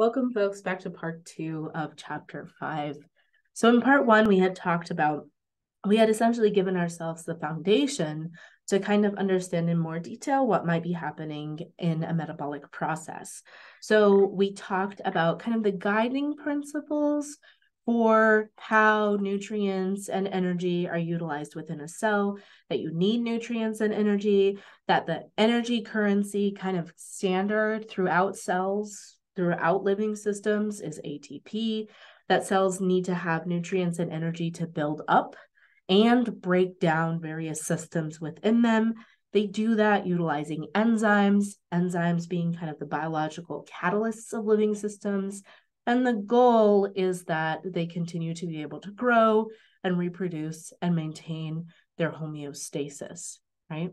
Welcome, folks, back to part 2 of chapter 5. So in part 1, we had essentially given ourselves the foundation to kind of understand in more detail what might be happening in a metabolic process. So we talked about kind of the guiding principles for how nutrients and energy are utilized within a cell, that you need nutrients and energy, that the energy currency kind of standard throughout cells, throughout living systems is ATP, that cells need to have nutrients and energy to build up and break down various systems within them. They do that utilizing enzymes being kind of the biological catalysts of living systems. And the goal is that they continue to be able to grow and reproduce and maintain their homeostasis, right?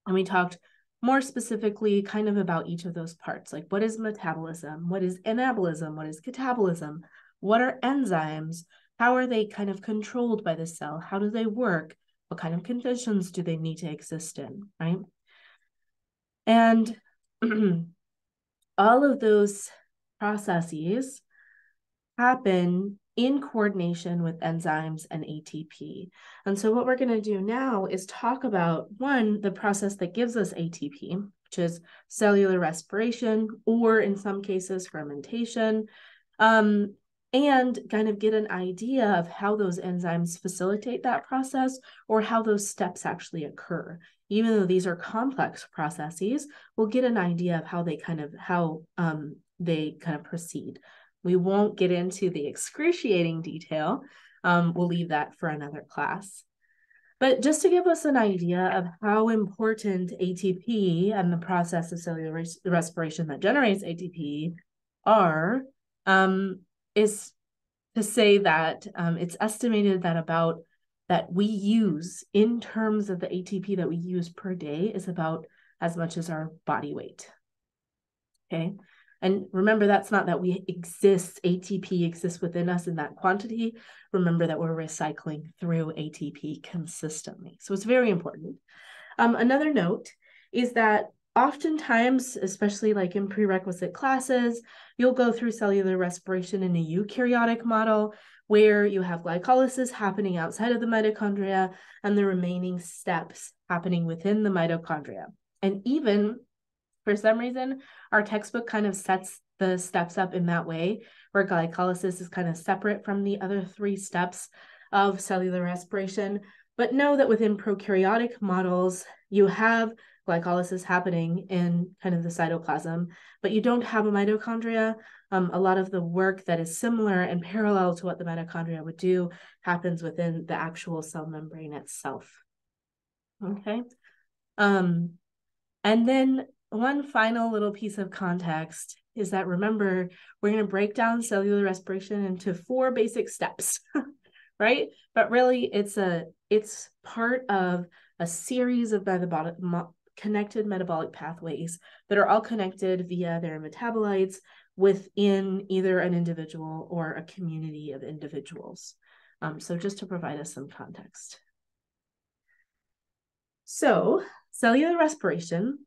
And we talked more specifically kind of about each of those parts, like what is metabolism, what is anabolism, what is catabolism, what are enzymes, how are they kind of controlled by the cell, how do they work, what kind of conditions do they need to exist in, right? And all of those processes happen in coordination with enzymes and ATP. And so what we're going to do now is talk about, one, the process that gives us ATP, which is cellular respiration, or in some cases, fermentation, and kind of get an idea of how those enzymes facilitate that process or how those steps actually occur. Even though these are complex processes, we'll get an idea of how they kind of proceed. We won't get into the excruciating detail. We'll leave that for another class. But just to give us an idea of how important ATP and the process of cellular respiration that generates ATP are, is to say that it's estimated that we use in terms of the ATP that we use per day is about as much as our body weight. Okay. And remember, that's not that we exist, ATP exists within us in that quantity. Remember that we're recycling through ATP consistently. So it's very important. Another note is that oftentimes, especially like in prerequisite classes, you'll go through cellular respiration in a eukaryotic model where you have glycolysis happening outside of the mitochondria and the remaining steps happening within the mitochondria. And even for some reason, our textbook kind of sets the steps up in that way, where glycolysis is kind of separate from the other 3 steps of cellular respiration. But know that within prokaryotic models, you have glycolysis happening in kind of the cytoplasm, but you don't have a mitochondria. A lot of the work that is similar and parallel to what the mitochondria would do happens within the actual cell membrane itself. Okay. And then one final little piece of context is that, remember, we're going to break down cellular respiration into 4 basic steps, right? But really, it's part of a series of connected metabolic pathways that are all connected via their metabolites within either an individual or a community of individuals. So just to provide us some context. So cellular respiration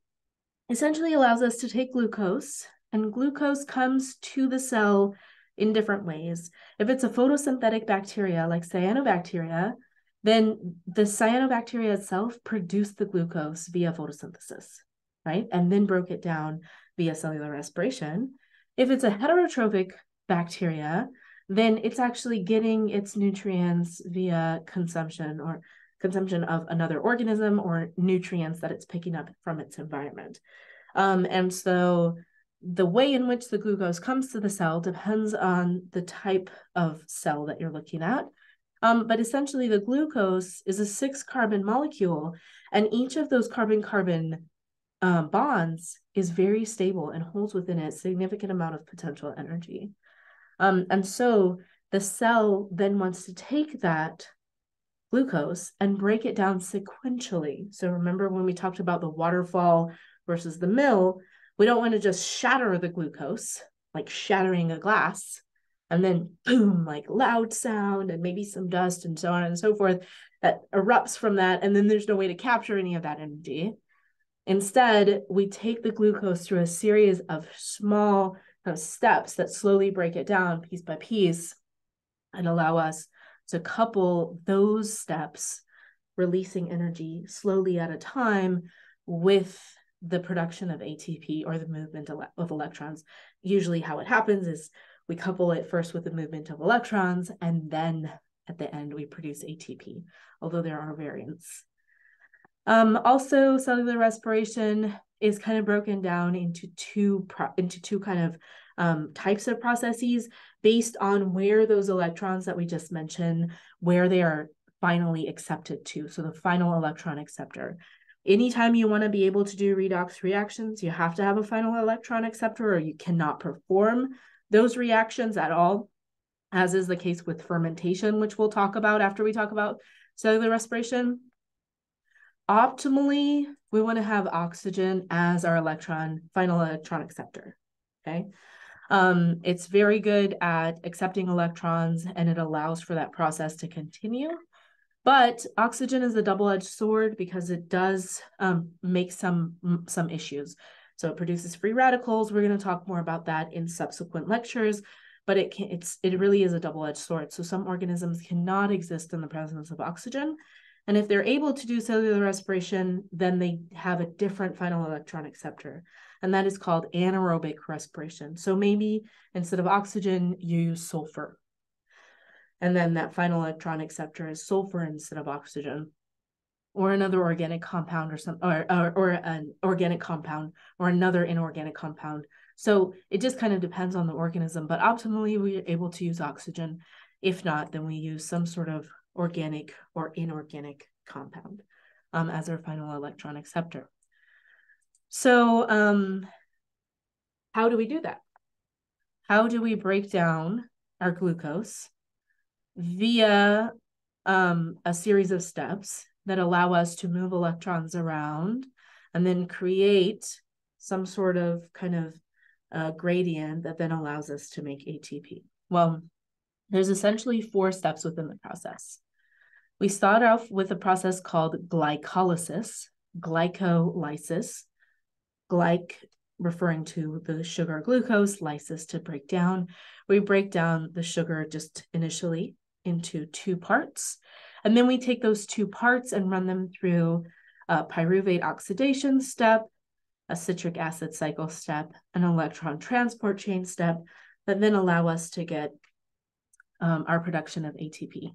essentially allows us to take glucose, and glucose comes to the cell in different ways. If it's a photosynthetic bacteria like cyanobacteria, then the cyanobacteria itself produced the glucose via photosynthesis, right? And then broke it down via cellular respiration. If it's a heterotrophic bacteria, then it's actually getting its nutrients via consumption of another organism or nutrients that it's picking up from its environment. And so the way in which the glucose comes to the cell depends on the type of cell that you're looking at. But essentially the glucose is a 6-carbon molecule, and each of those carbon-carbon bonds is very stable and holds within it a significant amount of potential energy. And so the cell then wants to take that glucose and break it down sequentially. So remember when we talked about the waterfall versus the mill, we don't want to just shatter the glucose, like shattering a glass, and then boom, like loud sound and maybe some dust and so on and so forth that erupts from that. And then there's no way to capture any of that energy. Instead, we take the glucose through a series of small steps that slowly break it down piece by piece and allow us to couple those steps, releasing energy slowly at a time, with the production of ATP, or the movement of electrons. Usually how it happens is we couple it first with the movement of electrons, and then at the end we produce ATP, although there are variants. Also, cellular respiration is kind of broken down into two kind of types of processes based on where those electrons that we just mentioned, where they are finally accepted to. So the final electron acceptor. Anytime you want to be able to do redox reactions, you have to have a final electron acceptor, or you cannot perform those reactions at all, as is the case with fermentation, which we'll talk about after we talk about cellular respiration. Optimally, we want to have oxygen as our final electron acceptor, okay? It's very good at accepting electrons, and it allows for that process to continue. But oxygen is a double-edged sword because it does make some issues. So it produces free radicals. We're going to talk more about that in subsequent lectures, but it really is a double-edged sword. So some organisms cannot exist in the presence of oxygen. And if they're able to do cellular respiration, then they have a different final electron acceptor, and that is called anaerobic respiration. So maybe instead of oxygen, you use sulfur. And then that final electron acceptor is sulfur instead of oxygen, or another organic compound, or an organic compound, or another inorganic compound. So it just kind of depends on the organism, but optimally we're able to use oxygen. If not, then we use some sort of organic or inorganic compound as our final electron acceptor. So how do we do that? How do we break down our glucose via a series of steps that allow us to move electrons around and then create some sort of kind of gradient that then allows us to make ATP? Well, there's essentially 4 steps within the process. We start off with a process called glycolysis, glycolysis, glyc referring to the sugar glucose, lysis to break down. We break down the sugar just initially into 2 parts, and then we take those 2 parts and run them through a pyruvate oxidation step, a citric acid cycle step, an electron transport chain step that then allow us to get our production of ATP.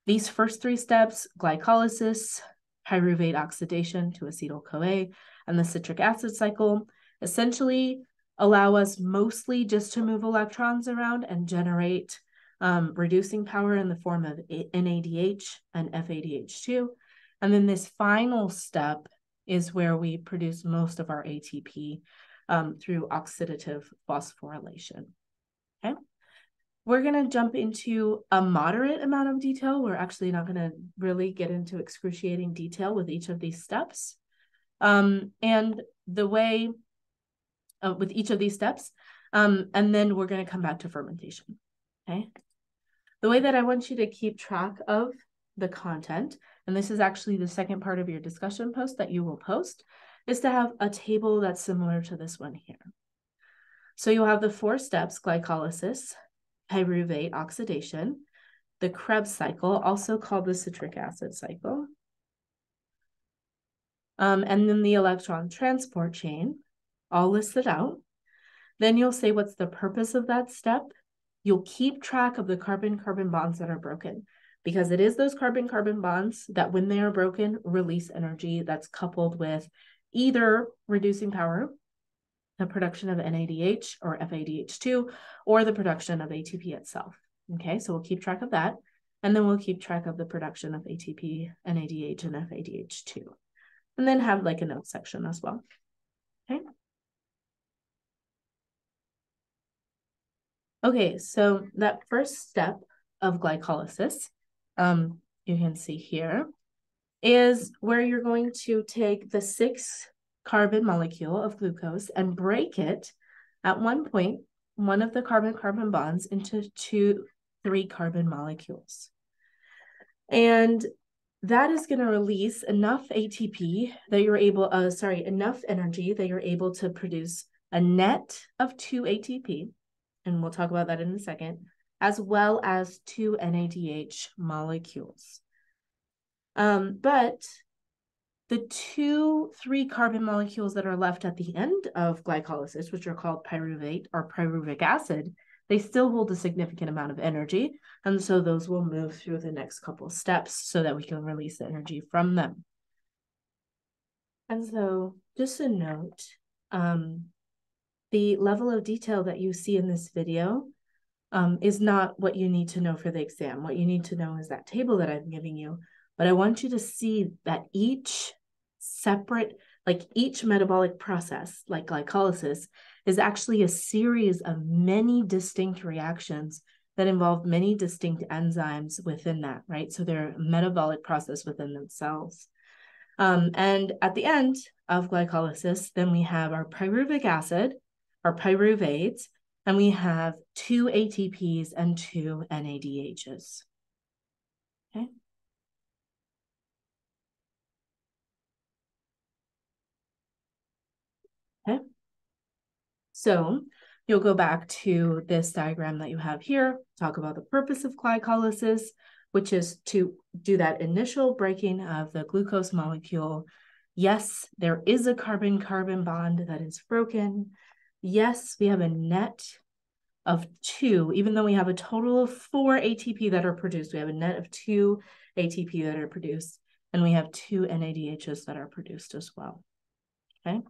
These first 3 steps, glycolysis, pyruvate oxidation to acetyl-CoA, and the citric acid cycle, essentially allow us mostly just to move electrons around and generate reducing power in the form of NADH and FADH2. And then this final step is where we produce most of our ATP through oxidative phosphorylation. Okay. We're going to jump into a moderate amount of detail. We're actually not going to really get into excruciating detail with each of these steps. And the way with each of these steps, and then we're going to come back to fermentation. Okay. The way that I want you to keep track of the content, and this is actually the second part of your discussion post that you will post, is to have a table that's similar to this one here. So you'll have the 4 steps: glycolysis, pyruvate oxidation, the Krebs cycle, also called the citric acid cycle, and then the electron transport chain, all listed out. Then you'll say what's the purpose of that step. You'll keep track of the carbon-carbon bonds that are broken, because it is those carbon-carbon bonds that, when they are broken, release energy that's coupled with either reducing power, the production of NADH or FADH2, or the production of ATP itself. Okay, so we'll keep track of that. And then we'll keep track of the production of ATP, NADH, and FADH2. And then have like a note section as well. Okay. Okay, so that first step of glycolysis, you can see here, is where you're going to take the 6 carbon molecule of glucose and break it at one point, one of the carbon-carbon bonds, into 3 carbon molecules. And that is going to release enough ATP that you're able, enough energy that you're able to produce a net of 2 ATP, and we'll talk about that in a second, as well as 2 NADH molecules. But the 2 3-carbon molecules that are left at the end of glycolysis, which are called pyruvate or pyruvic acid, they still hold a significant amount of energy. And so those will move through the next couple of steps so that we can release the energy from them. And so just a note, the level of detail that you see in this video is not what you need to know for the exam. What you need to know is that table that I'm giving you. But I want you to see that each separate, like each metabolic process, like glycolysis, is actually a series of many distinct reactions that involve many distinct enzymes within that, right? So they're a metabolic process within themselves. And at the end of glycolysis, then we have our pyruvic acid, our pyruvate, and we have 2 ATPs and 2 NADHs. Okay. Okay. So you'll go back to this diagram that you have here, talk about the purpose of glycolysis, which is to do that initial breaking of the glucose molecule. Yes, there is a carbon-carbon bond that is broken. Yes, we have a net of 2, even though we have a total of 4 ATP that are produced, we have a net of 2 ATP that are produced, and we have 2 NADHs that are produced as well, okay?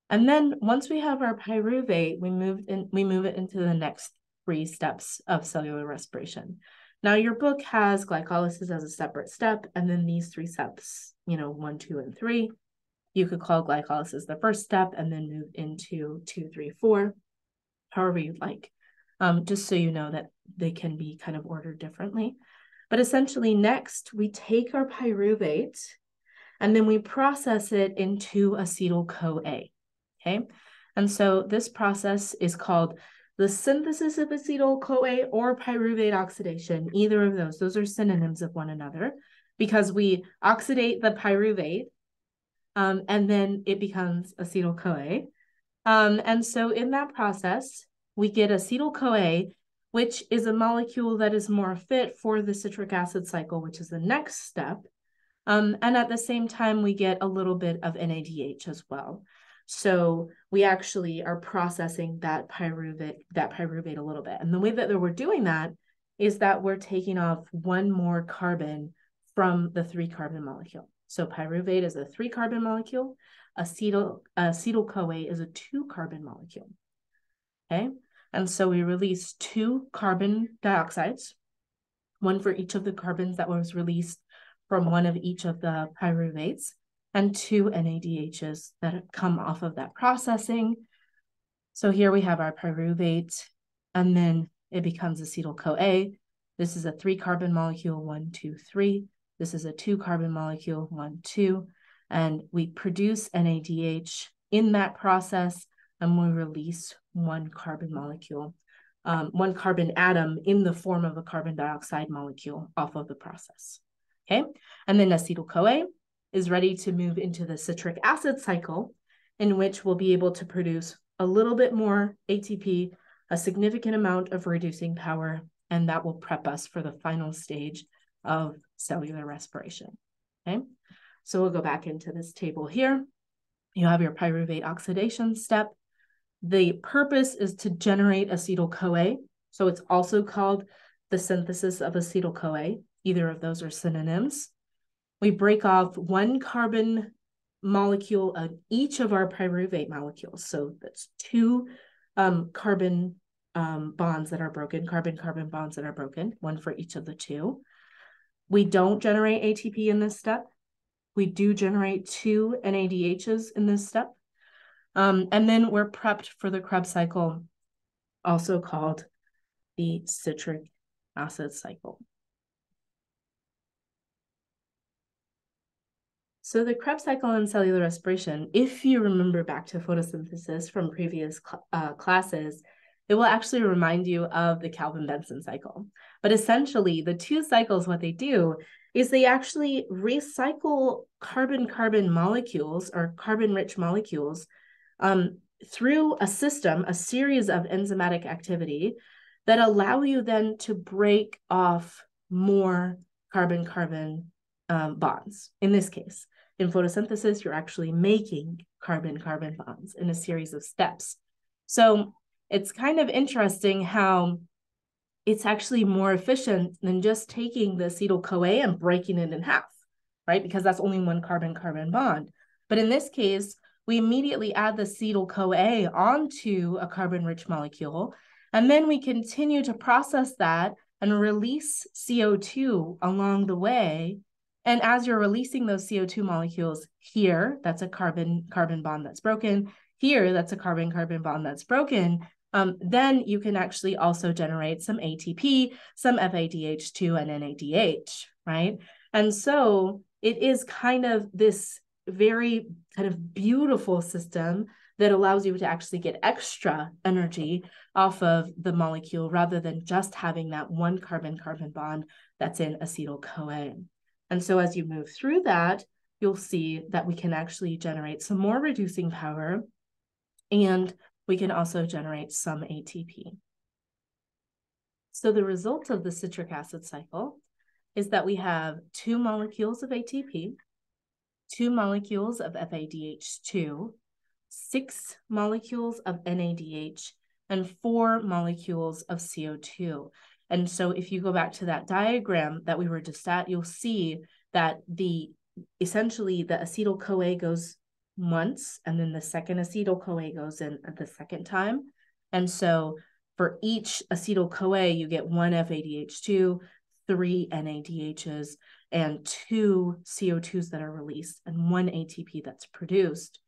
And then once we have our pyruvate, we move it into the next 3 steps of cellular respiration. Now your book has glycolysis as a separate step, and then these 3 steps, 1, 2, and 3. You could call glycolysis the first step and then move into 2, 3, 4, however you'd like, just so you know that they can be kind of ordered differently. But essentially next, we take our pyruvate and then we process it into acetyl-CoA, okay? And so this process is called the synthesis of acetyl-CoA or pyruvate oxidation, either of those. Those are synonyms of one another because we oxidate the pyruvate and then it becomes acetyl-CoA. And so in that process, we get acetyl-CoA, which is a molecule that is more fit for the citric acid cycle, which is the next step. And at the same time, we get a little bit of NADH as well. So we actually are processing that pyruvate a little bit. And the way that we're doing that is that we're taking off 1 more carbon from the 3-carbon molecule. So pyruvate is a 3-carbon molecule. Acetyl-CoA is a 2-carbon molecule. Okay, and so we release 2 carbon dioxides, 1 for each of the carbons that was released from one of each of the pyruvates, and 2 NADHs that come off of that processing. So here we have our pyruvate, and then it becomes acetyl-CoA. This is a 3-carbon molecule, 1, 2, 3. This is a 2-carbon molecule, 1, 2. And we produce NADH in that process, and we release 1 carbon molecule, 1 carbon atom in the form of a carbon dioxide molecule off of the process. Okay, and then acetyl-CoA is ready to move into the citric acid cycle, in which we'll be able to produce a little bit more ATP, a significant amount of reducing power, and that will prep us for the final stage of cellular respiration. Okay, so we'll go back into this table here. You have your pyruvate oxidation step. The purpose is to generate acetyl-CoA. So it's also called the synthesis of acetyl-CoA. Either of those are synonyms. We break off 1 carbon molecule of each of our pyruvate molecules. So that's 2 carbon bonds that are broken, carbon-carbon bonds that are broken, 1 for each of the 2. We don't generate ATP in this step. We do generate 2 NADHs in this step. And then we're prepped for the Krebs cycle, also called the citric acid cycle. So the Krebs cycle and cellular respiration, if you remember back to photosynthesis from previous classes, it will actually remind you of the Calvin-Benson cycle. But essentially, the 2 cycles, what they do is they actually recycle carbon-carbon molecules or carbon-rich molecules through a system, a series of enzymatic activity that allow you then to break off more carbon-carbon bonds. In this case, in photosynthesis, you're actually making carbon-carbon bonds in a series of steps. So it's kind of interesting how it's actually more efficient than just taking the acetyl-CoA and breaking it in half, right? Because that's only one carbon-carbon bond. But in this case, we immediately add the acetyl-CoA onto a carbon-rich molecule, and then we continue to process that and release CO2 along the way. And as you're releasing those CO2 molecules here, that's a carbon-carbon bond that's broken. Here, that's a carbon-carbon bond that's broken. Then you can actually also generate some ATP, some FADH2 and NADH, right? And so it is kind of this very kind of beautiful system that allows you to actually get extra energy off of the molecule rather than just having that one carbon-carbon bond that's in acetyl-CoA. And so as you move through that, you'll see that we can actually generate some more reducing power, and we can also generate some ATP. So the result of the citric acid cycle is that we have 2 molecules of ATP, 2 molecules of FADH2, 6 molecules of NADH, and 4 molecules of CO2. And so if you go back to that diagram that we were just at, you'll see that essentially the acetyl-CoA goes once, and then the second acetyl-CoA goes in at the second time. And so for each acetyl-CoA, you get 1 FADH2, 3 NADHs, and 2 CO2s that are released, and 1 ATP that's produced.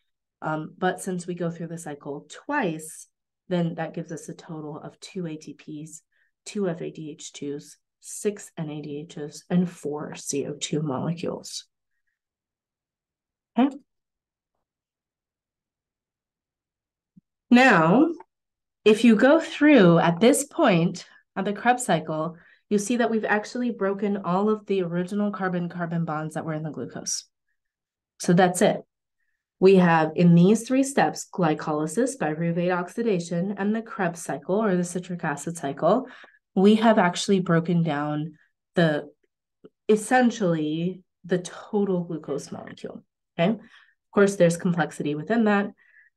But since we go through the cycle twice, then that gives us a total of 2 ATPs, 2 FADH2s, 6 NADHs, and 4 CO2 molecules. Okay. Now, if you go through at this point of the Krebs cycle, you see that we've actually broken all of the original carbon-carbon bonds that were in the glucose. So that's it. We have in these 3 steps, glycolysis, pyruvate oxidation, and the Krebs cycle or the citric acid cycle, we have actually broken down essentially the total glucose molecule, okay? Of course, there's complexity within that.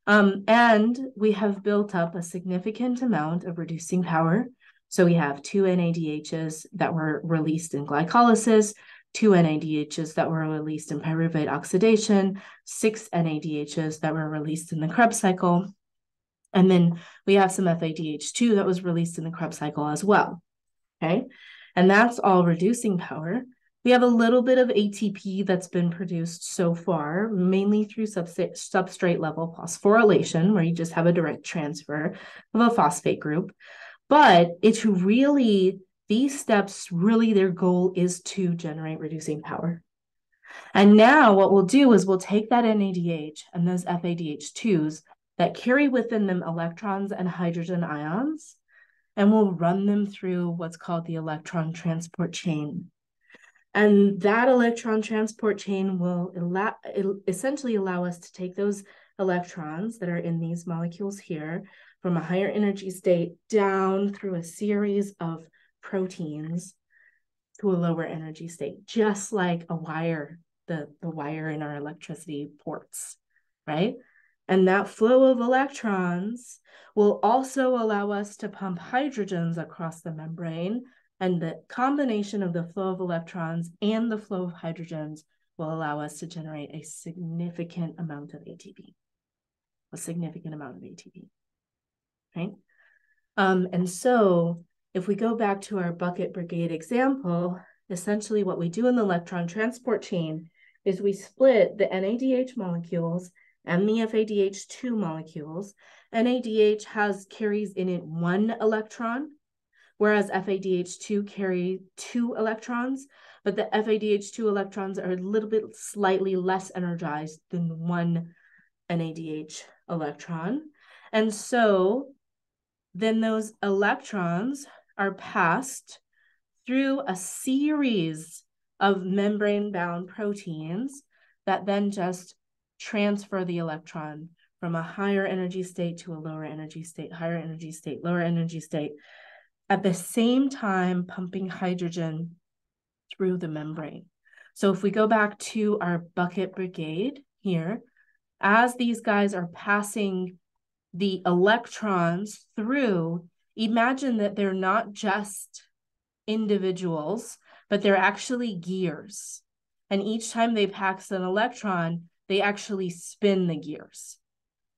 And we have built up a significant amount of reducing power. So we have 2 NADHs that were released in glycolysis, 2 NADHs that were released in pyruvate oxidation, 6 NADHs that were released in the Krebs cycle. And then we have some FADH2 that was released in the Krebs cycle as well, okay? And that's all reducing power. We have a little bit of ATP that's been produced so far, mainly through substrate level phosphorylation, where you just have a direct transfer of a phosphate group. But it's really, these steps, really their goal is to generate reducing power. And now what we'll do is we'll take that NADH and those FADH2s that carry within them electrons and hydrogen ions, and we'll run them through what's called the electron transport chain. And that electron transport chain will essentially allow us to take those electrons that are in these molecules here from a higher energy state down through a series of proteins to a lower energy state, just like a wire, the wire in our electricity ports, right? And that flow of electrons will also allow us to pump hydrogens across the membrane. And the combination of the flow of electrons and the flow of hydrogens will allow us to generate a significant amount of ATP, right? And so if we go back to our bucket brigade example, essentially what we do in the electron transport chain is we split the NADH molecules and the FADH2 molecules. NADH carries in it 1 electron, whereas FADH2 carry 2 electrons, but the FADH2 electrons are a little bit slightly less energized than 1 NADH electron. And so then those electrons are passed through a series of membrane-bound proteins that then just transfer the electron from a higher energy state to a lower energy state, higher energy state, lower energy state, at the same time pumping hydrogen through the membrane. So if we go back to our bucket brigade here, as these guys are passing the electrons through, imagine that they're not just individuals, but they're actually gears. And each time they pass an electron, they actually spin the gears.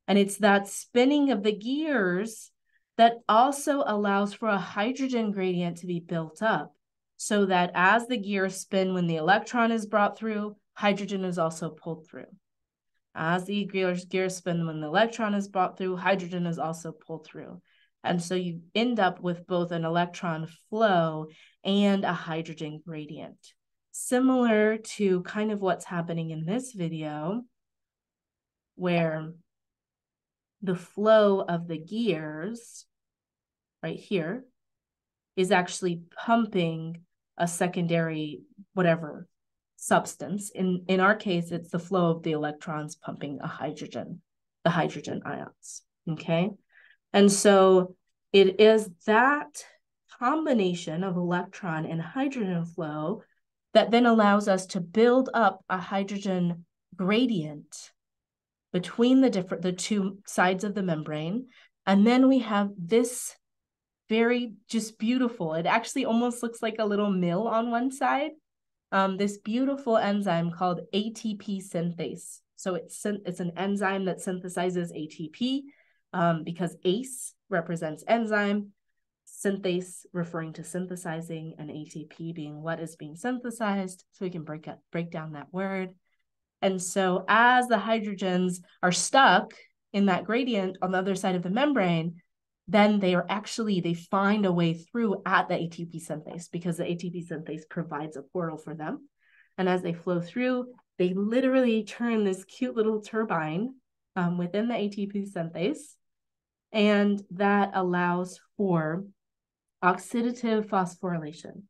And it's that spinning of the gears that also allows for a hydrogen gradient to be built up, so that as the gears spin, when the electron is brought through, hydrogen is also pulled through. As the gears spin, when the electron is brought through, hydrogen is also pulled through. And so you end up with both an electron flow and a hydrogen gradient. Similar to kind of what's happening in this video, where the flow of the gears right here is actually pumping a secondary whatever substance. In our case, it's the flow of the electrons pumping the hydrogen ions, okay? And so it is that combination of electron and hydrogen flow that then allows us to build up a hydrogen gradient between the two sides of the membrane. And then we have this very just beautiful, it actually almost looks like a little mill on one side, this beautiful enzyme called ATP synthase. So it's an enzyme that synthesizes ATP, because ACE represents enzyme, synthase referring to synthesizing, and ATP being what is being synthesized. So we can break down that word. And so as the hydrogens are stuck in that gradient on the other side of the membrane, then they find a way through at the ATP synthase, because the ATP synthase provides a portal for them. And as they flow through, they literally turn this cute little turbine within the ATP synthase, and that allows for oxidative phosphorylation.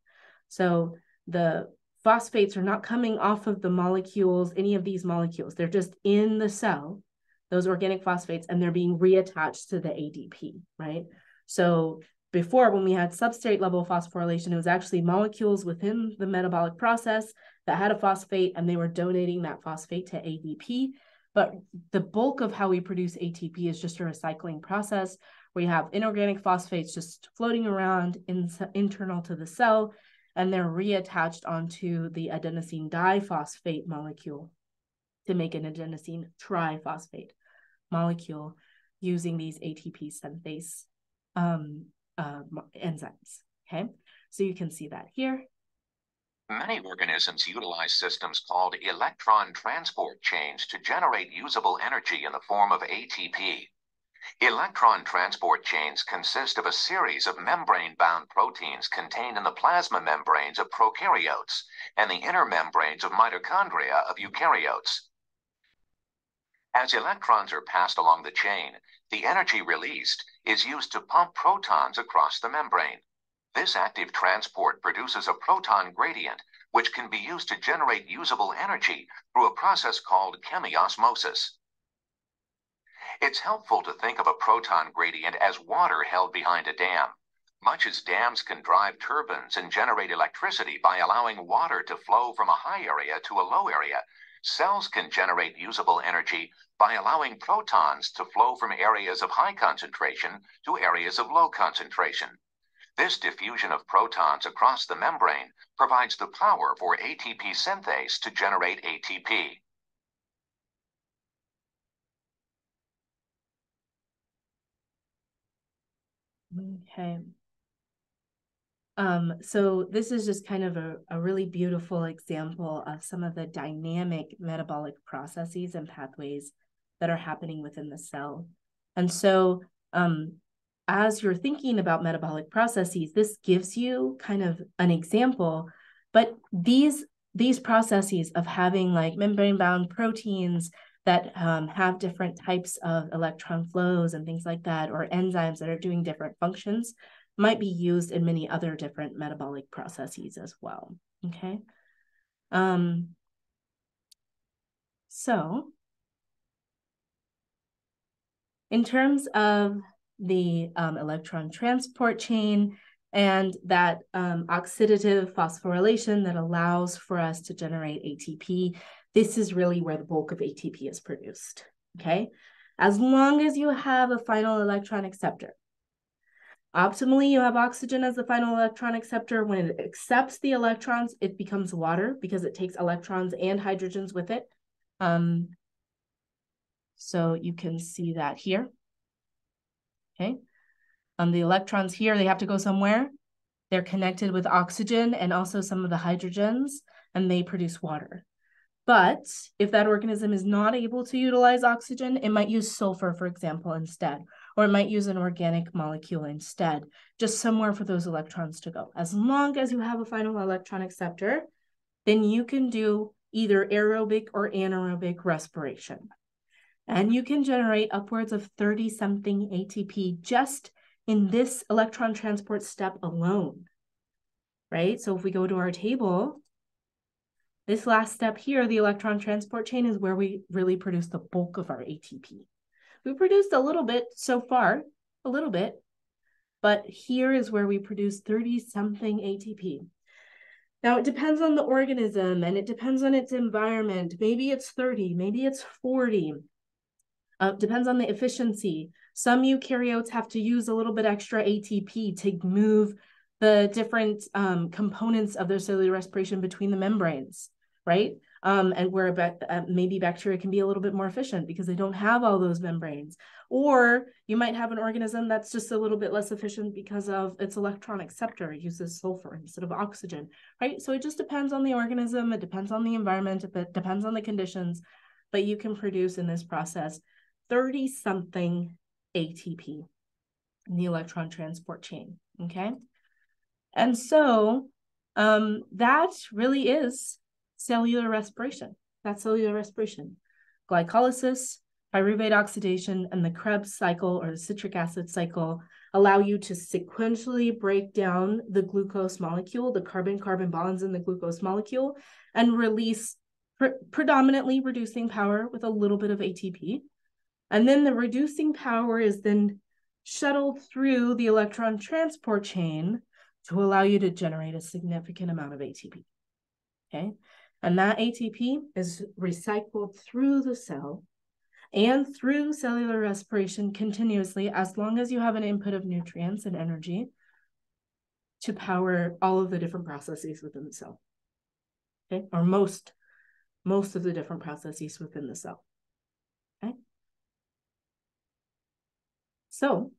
So the phosphates are not coming off of the molecules, any of these molecules. They're just in the cell, those organic phosphates, and they're being reattached to the ADP, right? So before, when we had substrate level phosphorylation, it was actually molecules within the metabolic process that had a phosphate, and they were donating that phosphate to ADP. But the bulk of how we produce ATP is just a recycling process. We have inorganic phosphates just floating around internal to the cell, and they're reattached onto the adenosine diphosphate molecule to make an adenosine triphosphate molecule using these ATP synthase enzymes, okay? So you can see that here. Many organisms utilize systems called electron transport chains to generate usable energy in the form of ATP. Electron transport chains consist of a series of membrane-bound proteins contained in the plasma membranes of prokaryotes and the inner membranes of mitochondria of eukaryotes. As electrons are passed along the chain, the energy released is used to pump protons across the membrane. This active transport produces a proton gradient, which can be used to generate usable energy through a process called chemiosmosis. It's helpful to think of a proton gradient as water held behind a dam. Much as dams can drive turbines and generate electricity by allowing water to flow from a high area to a low area, cells can generate usable energy by allowing protons to flow from areas of high concentration to areas of low concentration. This diffusion of protons across the membrane provides the power for ATP synthase to generate ATP. Okay. So this is just kind of a really beautiful example of some of the dynamic metabolic processes and pathways that are happening within the cell. And so as you're thinking about metabolic processes, this gives you kind of an example, but these processes of having like membrane-bound proteins that have different types of electron flows and things like that, or enzymes that are doing different functions, might be used in many other different metabolic processes as well, okay? So in terms of the electron transport chain and that oxidative phosphorylation that allows for us to generate ATP, this is really where the bulk of ATP is produced, okay? As long as you have a final electron acceptor. Optimally, you have oxygen as the final electron acceptor. When it accepts the electrons, it becomes water because it takes electrons and hydrogens with it. So you can see that here. Okay. The electrons here, they have to go somewhere. They're connected with oxygen and also some of the hydrogens, and they produce water. But if that organism is not able to utilize oxygen, it might use sulfur, for example, instead, or it might use an organic molecule instead, just somewhere for those electrons to go. As long as you have a final electron acceptor, then you can do either aerobic or anaerobic respiration. And you can generate upwards of 30-something ATP just in this electron transport step alone, right? So if we go to our table, this last step here, the electron transport chain, is where we really produce the bulk of our ATP. We produced a little bit so far, a little bit, but here is where we produce 30-something ATP. Now, it depends on the organism and it depends on its environment. Maybe it's 30, maybe it's 40. Depends on the efficiency. Some eukaryotes have to use a little bit extra ATP to move the different components of their cellular respiration between the membranes, right? And where maybe bacteria can be a little bit more efficient because they don't have all those membranes. Or you might have an organism that's just a little bit less efficient because of its electron acceptor. It uses sulfur instead of oxygen, right? So it just depends on the organism. It depends on the environment. It depends on the conditions. But you can produce in this process 30-something ATP in the electron transport chain, okay? And so that really is cellular respiration. That's cellular respiration. Glycolysis, pyruvate oxidation, and the Krebs cycle or the citric acid cycle allow you to sequentially break down the glucose molecule, the carbon-carbon bonds in the glucose molecule, and release predominantly reducing power with a little bit of ATP. And then the reducing power is then shuttled through the electron transport chain to allow you to generate a significant amount of ATP, okay? And that ATP is recycled through the cell and through cellular respiration continuously as long as you have an input of nutrients and energy to power all of the different processes within the cell, okay? Or most of the different processes within the cell, okay? So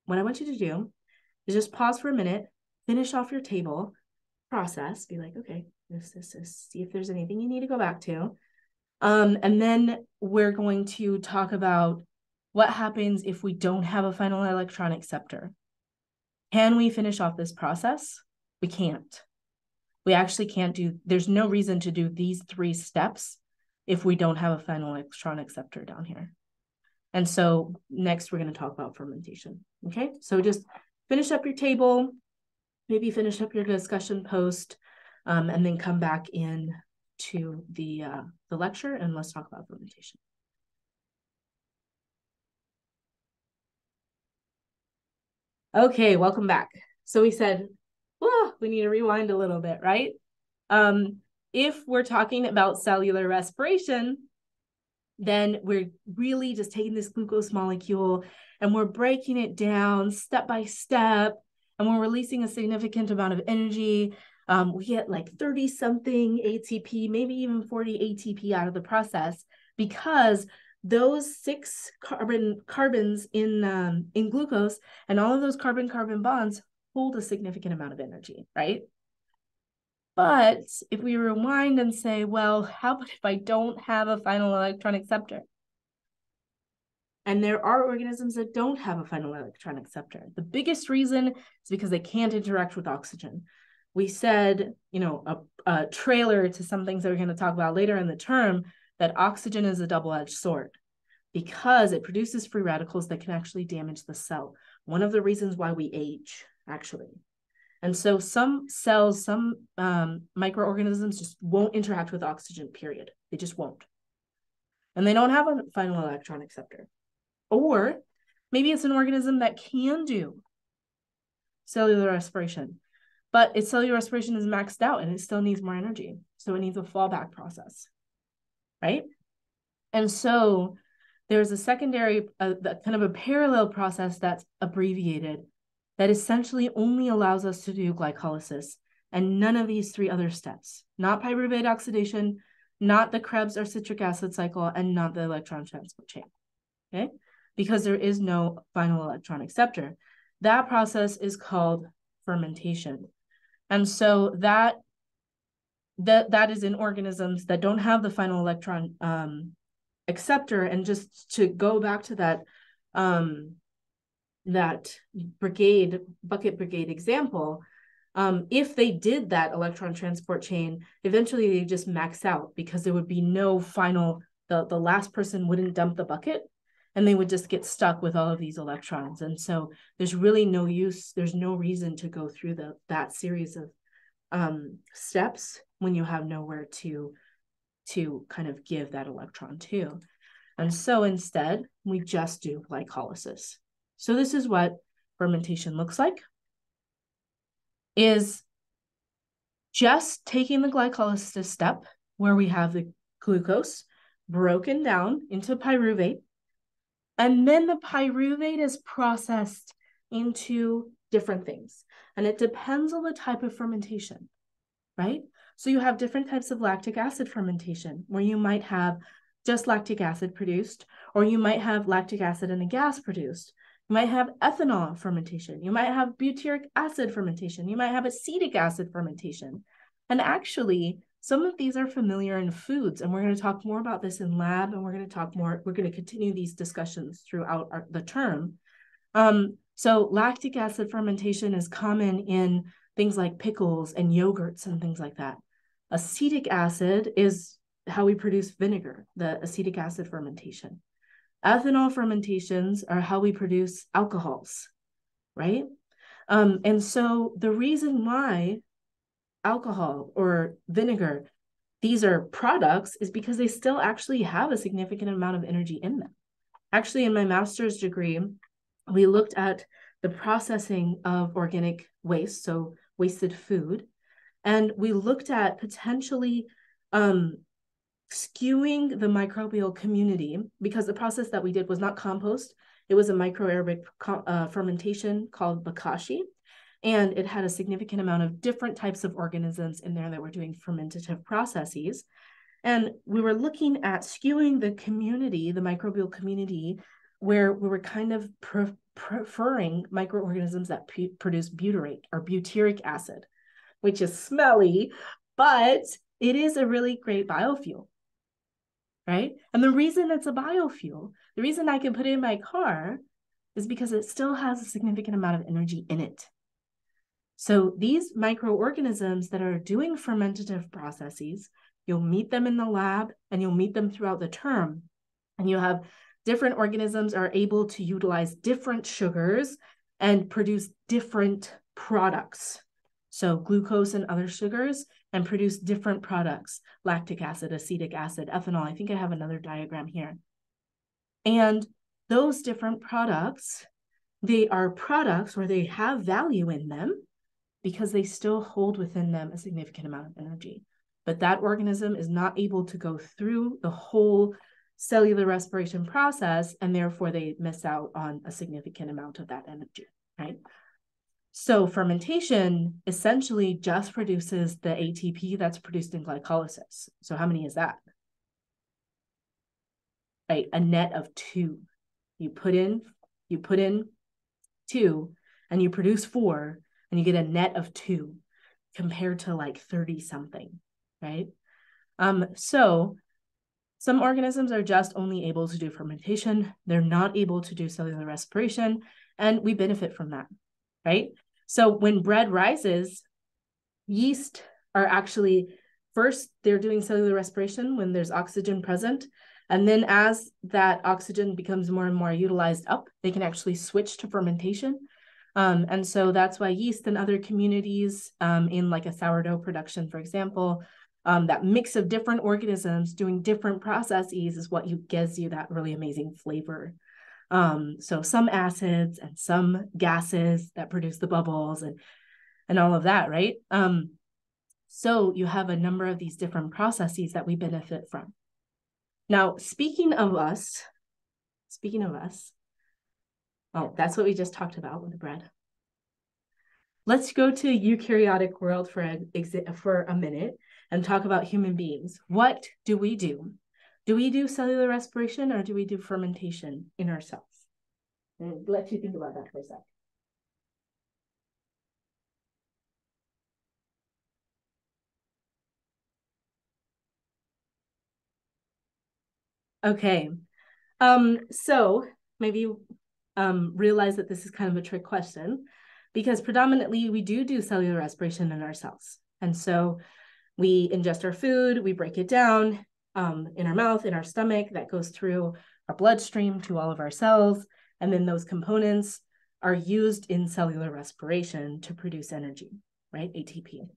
what I want you to do is just pause for a minute, finish off your table, process, be like, okay, this, see if there's anything you need to go back to. And then we're going to talk about what happens if we don't have a final electron acceptor. Can we finish off this process? We can't. We actually can't do, there's no reason to do these 3 steps if we don't have a final electron acceptor down here. And so next we're going to talk about fermentation. Okay, so just finish up your table, maybe finish up your discussion post, and then come back in to the lecture and let's talk about fermentation. Okay, welcome back. So we said, well, we need to rewind a little bit, right? If we're talking about cellular respiration, then we're really just taking this glucose molecule and we're breaking it down step by step, and we're releasing a significant amount of energy. We get like 30-something ATP, maybe even 40 ATP out of the process because those 6 carbons in glucose and all of those carbon-carbon bonds hold a significant amount of energy, right? But if we rewind and say, well, how about if I don't have a final electron acceptor? And there are organisms that don't have a final electron acceptor. The biggest reason is because they can't interact with oxygen. We said, you know, a trailer to some things that we're going to talk about later in the term, that oxygen is a double-edged sword because it produces free radicals that can actually damage the cell. One of the reasons why we age, actually. And so some cells, some microorganisms just won't interact with oxygen, period. They just won't. And they don't have a final electron acceptor. Or maybe it's an organism that can do cellular respiration, but its cellular respiration is maxed out and it still needs more energy. So it needs a fallback process, right? And so there's a secondary, kind of a parallel process that's abbreviated that essentially only allows us to do glycolysis and none of these three other steps, not pyruvate oxidation, not the Krebs or citric acid cycle, and not the electron transport chain, okay? Because there is no final electron acceptor. That process is called fermentation. And so that is in organisms that don't have the final electron acceptor. And just to go back to that that bucket brigade example, if they did that electron transport chain, eventually they just max out because there would be no final, the last person wouldn't dump the bucket and they would just get stuck with all of these electrons. And so there's really no use, there's no reason to go through that series of steps when you have nowhere to kind of give that electron to. And so instead, we just do glycolysis. So this is what fermentation looks like, is just taking the glycolysis step where we have the glucose broken down into pyruvate, and then the pyruvate is processed into different things. And it depends on the type of fermentation, right? So you have different types of lactic acid fermentation where you might have just lactic acid produced, or you might have lactic acid and a gas produced. You might have ethanol fermentation. You might have butyric acid fermentation. You might have acetic acid fermentation. And actually, some of these are familiar in foods, and we're going to talk more about this in lab, and we're going to continue these discussions throughout the term. So lactic acid fermentation is common in things like pickles and yogurts and things like that. Acetic acid is how we produce vinegar, the acetic acid fermentation. Ethanol fermentations are how we produce alcohols, right? And so the reason why alcohol or vinegar, these are products, is because they still actually have a significant amount of energy in them. Actually, in my master's degree, we looked at the processing of organic waste, so wasted food, and we looked at potentially skewing the microbial community, because the process that we did was not compost. It was a microaerobic fermentation called bokashi, and it had a significant amount of different types of organisms in there that were doing fermentative processes. And we were looking at skewing the community, the microbial community, where we were kind of preferring microorganisms that produce butyrate or butyric acid, which is smelly, but it is a really great biofuel, right? And the reason it's a biofuel, the reason I can put it in my car, is because it still has a significant amount of energy in it. So these microorganisms that are doing fermentative processes, you'll meet them in the lab and you'll meet them throughout the term. And you have different organisms are able to utilize different sugars and produce different products. So glucose and other sugars, and produce different products, lactic acid, acetic acid, ethanol. I think I have another diagram here. And those different products, they are products where they have value in them because they still hold within them a significant amount of energy. But that organism is not able to go through the whole cellular respiration process, and therefore they miss out on a significant amount of that energy, right? So fermentation essentially just produces the ATP that's produced in glycolysis. So how many is that? Right, a net of 2. You put in 2 and you produce 4 and you get a net of 2 compared to like 30 something, right? So some organisms are just only able to do fermentation. They're not able to do cellular respiration, and we benefit from that, right? So when bread rises, yeast are actually, first, they're doing cellular respiration when there's oxygen present. And then as that oxygen becomes more and more utilized up, they can actually switch to fermentation. And so that's why yeast and other communities in like a sourdough production, for example, that mix of different organisms doing different processes is what gives you that really amazing flavor. So some acids and some gases that produce the bubbles and all of that, right? So you have a number of these different processes that we benefit from. Now, speaking of us, oh, that's what we just talked about with the bread. Let's go to eukaryotic world for a minute and talk about human beings. What do we do? Do we do cellular respiration or do we do fermentation in our cells? And let you think about that for a sec. Okay. So maybe realize that this is kind of a trick question because predominantly we do cellular respiration in our cells. And so we ingest our food, we break it down in our mouth, in our stomach, that goes through our bloodstream to all of our cells. And then those components are used in cellular respiration to produce energy, right? ATP.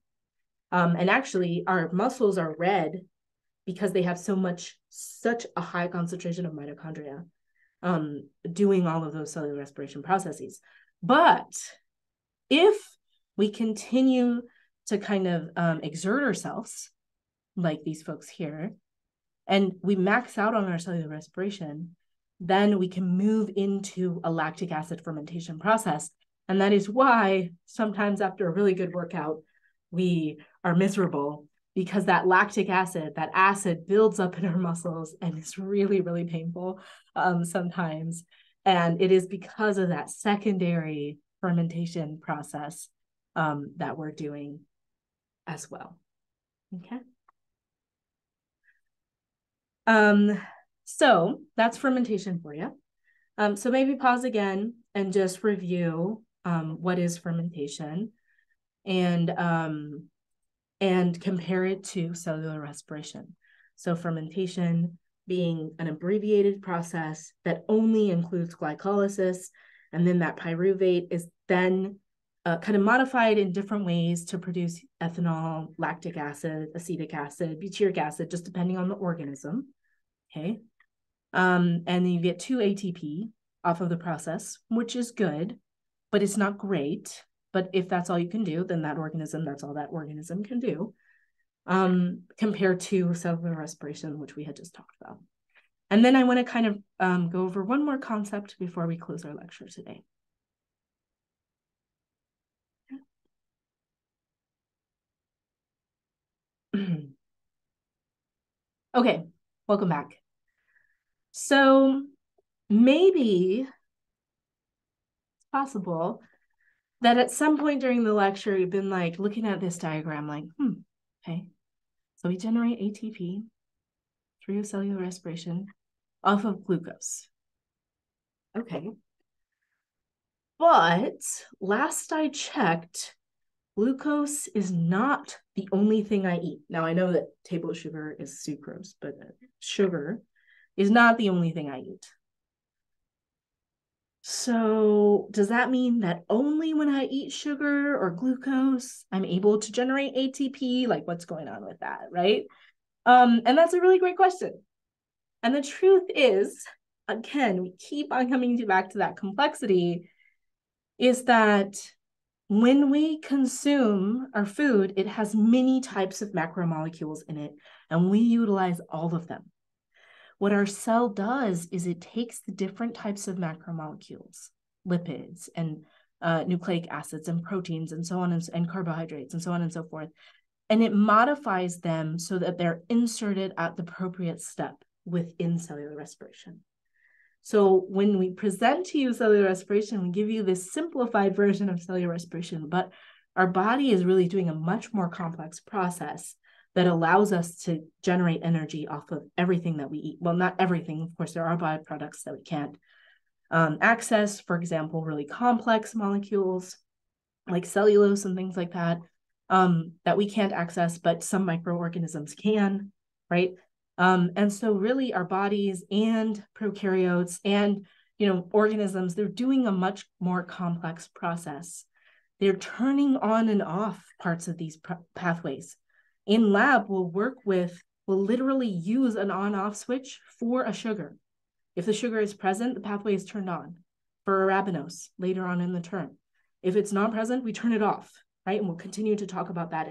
And actually, our muscles are red because they have such a high concentration of mitochondria doing all of those cellular respiration processes. But if we continue to kind of exert ourselves, like these folks here, and we max out on our cellular respiration, then we can move into a lactic acid fermentation process. And that is why sometimes after a really good workout, we are miserable because that lactic acid, that acid builds up in our muscles and it's really, really painful sometimes. And it is because of that secondary fermentation process that we're doing as well. Okay. So that's fermentation for you. So maybe pause again and just review what is fermentation and compare it to cellular respiration. So fermentation being an abbreviated process that only includes glycolysis, and then that pyruvate is then kind of modified in different ways to produce ethanol, lactic acid, acetic acid, butyric acid, just depending on the organism. Okay. And then you get 2 ATP off of the process, which is good, but it's not great. But if that's all you can do, then that's all that organism can do, compared to cellular respiration, which we had just talked about. And then I want to kind of go over one more concept before we close our lecture today. Okay, welcome back. So maybe it's possible that at some point during the lecture, you've been like looking at this diagram like, okay, so we generate ATP through cellular respiration off of glucose. Okay. But last I checked, glucose is not the only thing I eat. Now, I know that table sugar is sucrose, but sugar is not the only thing I eat. So does that mean that only when I eat sugar or glucose, I'm able to generate ATP? Like what's going on with that, right? And that's a really great question. And the truth is, again, we keep on coming back to that complexity, is that when we consume our food, it has many types of macromolecules in it, and we utilize all of them. What our cell does is it takes the different types of macromolecules, lipids and nucleic acids and proteins and so on and carbohydrates and so on and so forth, and it modifies them so that they're inserted at the appropriate step within cellular respiration. So when we present to you cellular respiration, we give you this simplified version of cellular respiration, but our body is really doing a much more complex process that allows us to generate energy off of everything that we eat. Well, not everything. Of course, there are byproducts that we can't access. For example, really complex molecules like cellulose and things like that, that we can't access, but some microorganisms can, right? And so really our bodies and prokaryotes and organisms, they're doing a much more complex process. They're turning on and off parts of these pathways. In lab, we'll literally use an on-off switch for a sugar. If the sugar is present, the pathway is turned on. For arabinose, later on in the term. If it's not present, we turn it off, right? And we'll continue to talk about that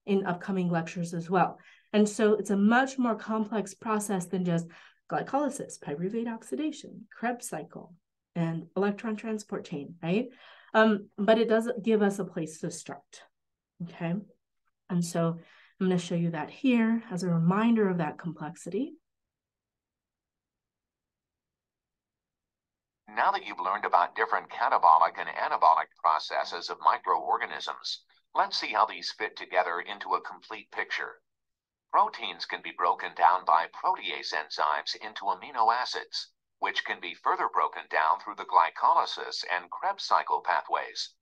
in upcoming lectures as well. And so it's a much more complex process than just glycolysis, pyruvate oxidation, Krebs cycle, and electron transport chain, right? But it does give us a place to start, okay? And so I'm going to show you that here as a reminder of that complexity. Now that you've learned about different catabolic and anabolic processes of microorganisms, let's see how these fit together into a complete picture. Proteins can be broken down by protease enzymes into amino acids, which can be further broken down through the glycolysis and Krebs cycle pathways.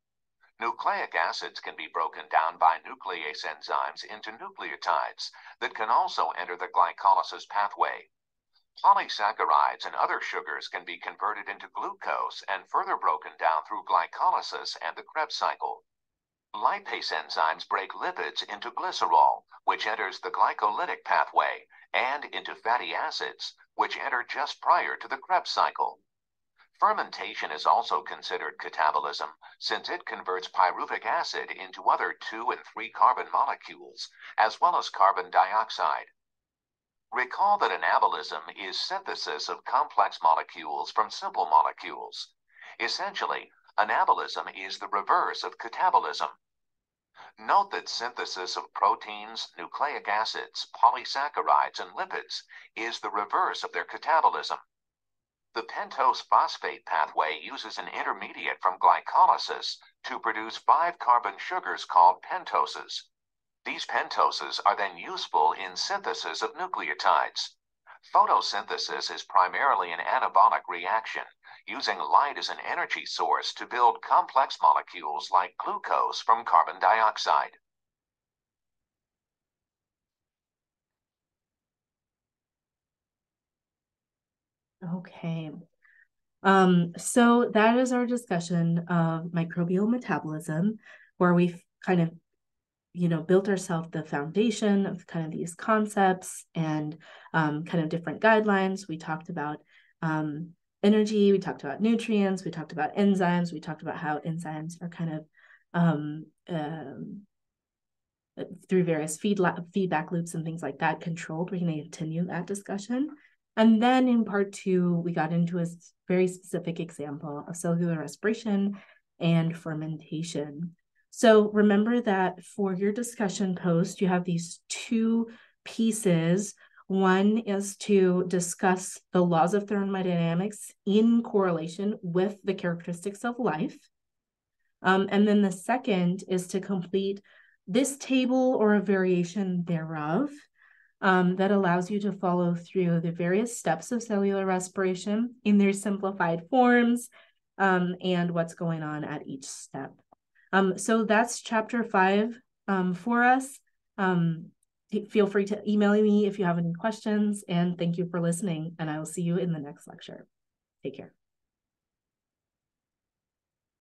Nucleic acids can be broken down by nuclease enzymes into nucleotides that can also enter the glycolysis pathway. Polysaccharides and other sugars can be converted into glucose and further broken down through glycolysis and the Krebs cycle. Lipase enzymes break lipids into glycerol, which enters the glycolytic pathway, and into fatty acids, which enter just prior to the Krebs cycle. Fermentation is also considered catabolism, since it converts pyruvic acid into other 2- and 3-carbon molecules, as well as carbon dioxide. Recall that anabolism is synthesis of complex molecules from simple molecules. Essentially, anabolism is the reverse of catabolism. Note that synthesis of proteins, nucleic acids, polysaccharides, and lipids is the reverse of their catabolism. The pentose phosphate pathway uses an intermediate from glycolysis to produce 5-carbon sugars called pentoses. These pentoses are then useful in synthesis of nucleotides. Photosynthesis is primarily an anabolic reaction, using light as an energy source to build complex molecules like glucose from carbon dioxide. Okay. So that is our discussion of microbial metabolism, where we've kind of built ourselves the foundation of kind of these concepts and kind of different guidelines. We talked about energy, we talked about nutrients, we talked about enzymes, we talked about how enzymes are kind of through various feedback loops and things like that controlled. We're going to continue that discussion. And then in part 2, we got into a very specific example of cellular respiration and fermentation. So remember that for your discussion post, you have these 2 pieces. One is to discuss the laws of thermodynamics in correlation with the characteristics of life. And then the second is to complete this table or a variation thereof that allows you to follow through the various steps of cellular respiration in their simplified forms and what's going on at each step. So that's chapter 5 for us. Feel free to email me if you have any questions, and thank you for listening, and I will see you in the next lecture. Take care.